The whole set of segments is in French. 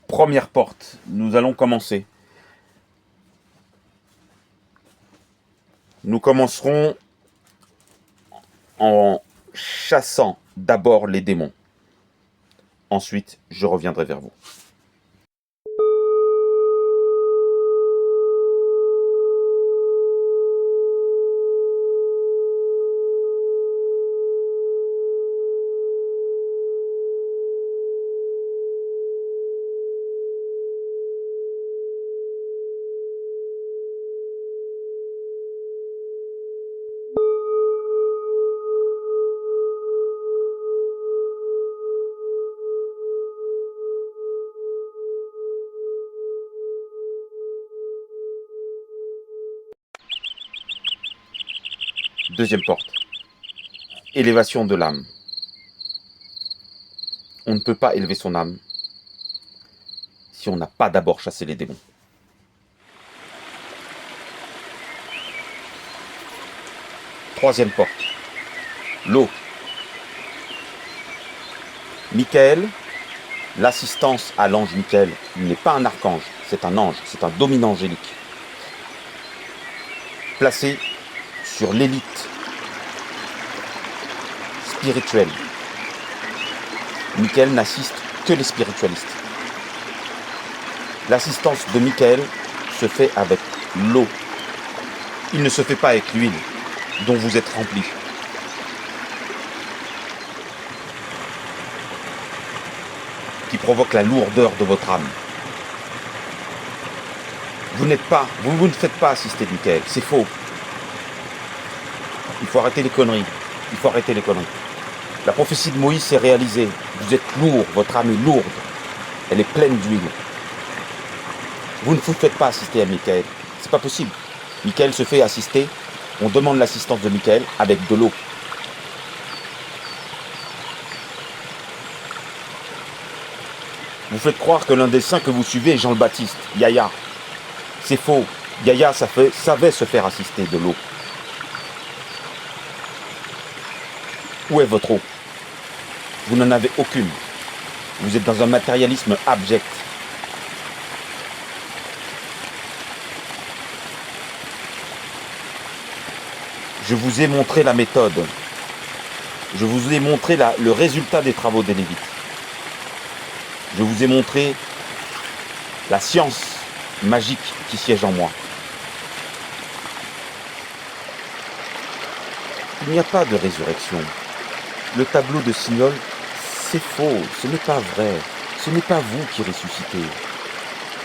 Première porte, nous allons commencer. Nous commencerons en chassant d'abord les démons. Ensuite, je reviendrai vers vous. Deuxième porte. Élévation de l'âme. On ne peut pas élever son âme si on n'a pas d'abord chassé les démons. Troisième porte. L'eau. Michael, l'assistance à l'ange Michael, il n'est pas un archange, c'est un ange, c'est un dominant angélique. Placé sur l'élite spirituelle. Michael n'assiste que les spiritualistes. L'assistance de Michael se fait avec l'eau. Il ne se fait pas avec l'huile dont vous êtes rempli. Qui provoque la lourdeur de votre âme. Vous ne faites pas assister de Michael, c'est faux. Il faut arrêter les conneries. Il faut arrêter les conneries. La prophétie de Moïse s'est réalisée. Vous êtes lourd, votre âme est lourde. Elle est pleine d'huile. Vous ne vous faites pas assister à Michael. C'est pas possible. Michael se fait assister. On demande l'assistance de Michael avec de l'eau. Vous faites croire que l'un des saints que vous suivez est Jean le Baptiste, Yahya. C'est faux. Yahya savait se faire assister de l'eau. Où est votre eau? Vous n'en avez aucune. Vous êtes dans un matérialisme abject. Je vous ai montré la méthode. Je vous ai montré le résultat des travaux des Lévites. Je vous ai montré la science magique qui siège en moi. Il n'y a pas de résurrection. Le tableau de Signol, c'est faux, ce n'est pas vrai. Ce n'est pas vous qui ressuscitez.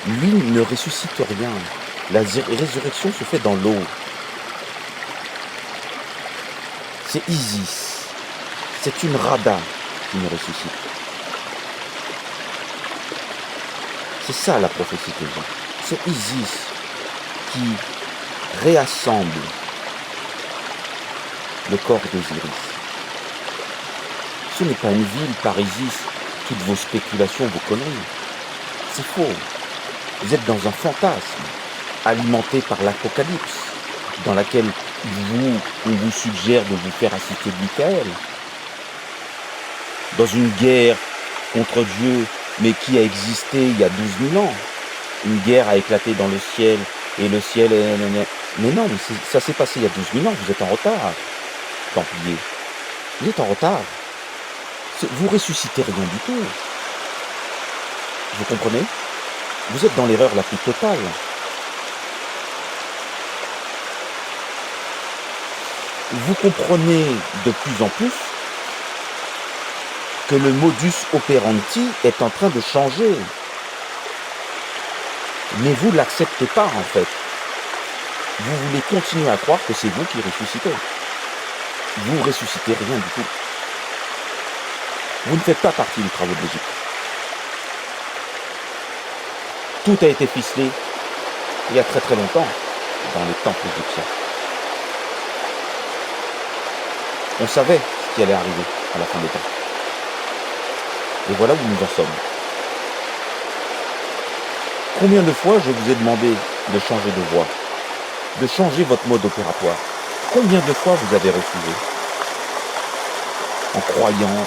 Lui ne ressuscite rien. La résurrection se fait dans l'eau. C'est Isis. C'est une Rada qui me ressuscite. C'est ça la prophétie que j'ai. C'est Isis qui réassemble le corps d'Osiris. Ce n'est pas une ville par Isis, toutes vos spéculations, vos conneries. C'est faux. Vous êtes dans un fantasme, alimenté par l'Apocalypse, dans laquelle on vous suggère de vous faire assister de Michael. Dans une guerre contre Dieu, mais qui a existé il y a 12 000 ans. Une guerre a éclaté dans le ciel, et le ciel est... Mais non, mais ça s'est passé il y a 12 000 ans, vous êtes en retard, Templiers. Vous êtes en retard. Vous ressuscitez rien du tout. Vous comprenez? Vous êtes dans l'erreur la plus totale. Vous comprenez de plus en plus que le modus operandi est en train de changer. Mais vous ne l'acceptez pas en fait. Vous voulez continuer à croire que c'est vous qui ressuscitez. Vous ne ressuscitez rien du tout. Vous ne faites pas partie des travaux de l'Égypte. Tout a été ficelé il y a très très longtemps dans les temples égyptiens. On savait ce qui allait arriver à la fin des temps. Et voilà où nous en sommes. Combien de fois je vous ai demandé de changer de voie, de changer votre mode opératoire? Combien de fois vous avez refusé? En croyant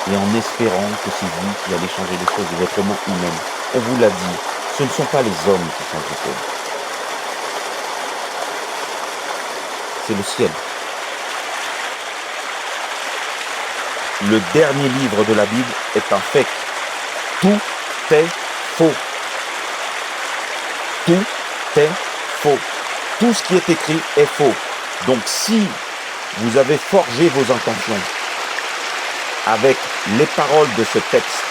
et en espérant que c'est vous qui allez changer les choses de votre main humaine. On vous l'a dit, ce ne sont pas les hommes qui changent les choses. C'est le ciel. Le dernier livre de la Bible est un fake. Tout est faux. Tout est faux. Tout ce qui est écrit est faux. Donc si vous avez forgé vos intentions avec les paroles de ce texte,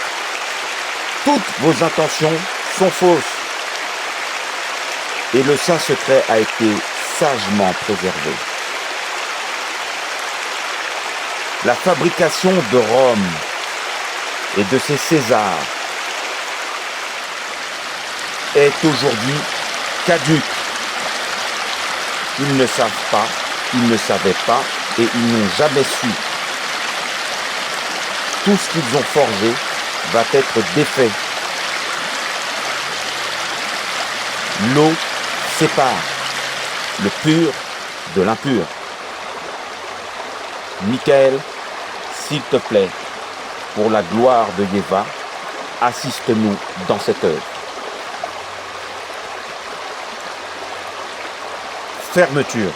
toutes vos intentions sont fausses. Et le Saint-Secret a été sagement préservé. La fabrication de Rome et de ses Césars est aujourd'hui caduque. Ils ne savent pas, ils ne savaient pas et ils n'ont jamais su. Tout ce qu'ils ont forgé va être défait. L'eau sépare le pur de l'impur. Michael, s'il te plaît, pour la gloire de Yéva, assiste-nous dans cette œuvre. Fermeture.